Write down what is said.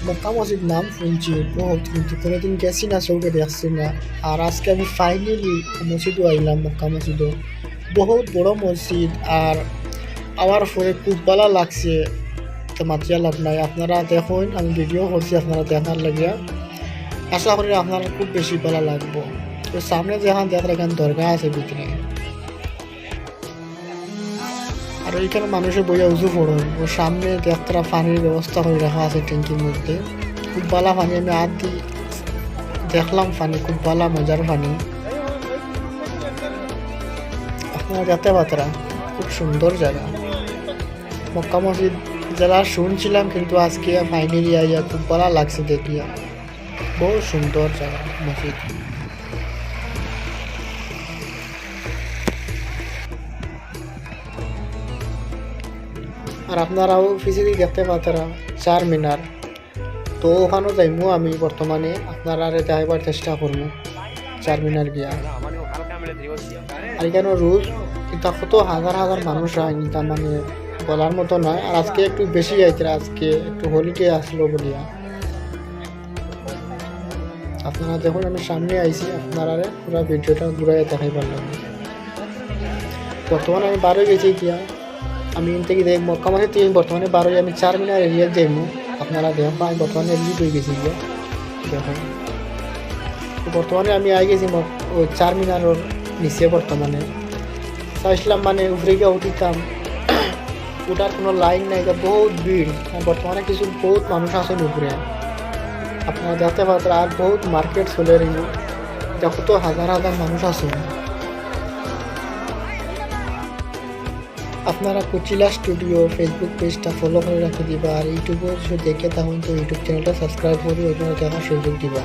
মক্কা মসজিদ নাম শুনছি বহুত, কিন্তু কোনোদিন গেছি না, চৌকে দেখছি না। আর আজকে আমি ফাইনালি মসজিদও আইলাম, মক্কা মসজিদও বহুত বড় মসজিদ। আর আমার পরে খুব ভালো লাগছে, তো মাতিয়া লাভ নাই। আপনারা দেখুন, আমি ভিডিও করছি আপনারা দেখার লাগিয়া, আশা করি আপনার খুব বেশি ভালো লাগবো। তো সামনে যেখান দেখার এখানে দরকার আছে ভিতরে, আর ওইখানে মানুষের বইয়া উজু পড়ুন। ও সামনে দেখতরা পানির ব্যবস্থা করে রাখা আছে ট্যাঙ্কির মধ্যে, খুব ভালো পানি। আমি হাত দিয়ে দেখলাম পানি, খুব ভালো মজার পানি। আপনারা দেখতে পাত্রা, খুব সুন্দর জায়গা মক্কা মসজিদ। যারা শুনছিলাম, কিন্তু আজকে ফাইনালি আইয়া খুব ভালো লাগছে দেখিয়া, বহু সুন্দর জায়গা মসজিদ। আর আপনারাও ফিজিক্যালি দেখতে পাতারা চার মিনার, তো ওখানেও যাইমু আমি বর্তমানে, আপনারা যাইবার চেষ্টা করবো চার মিনার গিয়া। আর এখানে রোজ কিন্তু কত হাজার হাজার মানুষ হয়নি, তার মানে বলার মতো নয়। আর আজকে একটু বেশি আইতে, আজকে একটু হলিডে আসলো বলিয়া। আপনারা দেখুন, আমি সামনে আইছি, আপনারা পুরো ভিডিওটা ঘুরাই দেখাই পারলাম। বর্তমানে আমি বারোই গেছি গিয়া, আমি থেকে দেখ মক্কা মাসে তিন, বর্তমানে বারোই আমি চার মিনার এরিয়া যাইমু। আপনারা দেখুন, আমি বর্তমানে রিলিজ হয়ে গেছি গিয়া, দেখুন। তো বর্তমানে আমি আই গেছি ওই চার মিনারের নিচে। বর্তমানে চাইছিলাম মানে উপরে গিয়ে উঠিতাম, ওটার কোনো লাইন নাই, বহুত ভিড়। বর্তমানে কিছু বহুত মানুষ আছেন উপরে, আপনারা দেখতে পাচ্ছেন। আর বহুত মার্কেট চলে রইল, দেখো তো হাজার হাজার মানুষ আছেন। আপনারা কুচিলা স্টুডিও ফেসবুক পেজটা ফলো করে রাখে দিবা। আর ইউটিউবে দেখে তখন তো ইউটিউব চ্যানেলটা সাবস্ক্রাইব করে ওইখানে দেখার সুযোগ দিবা।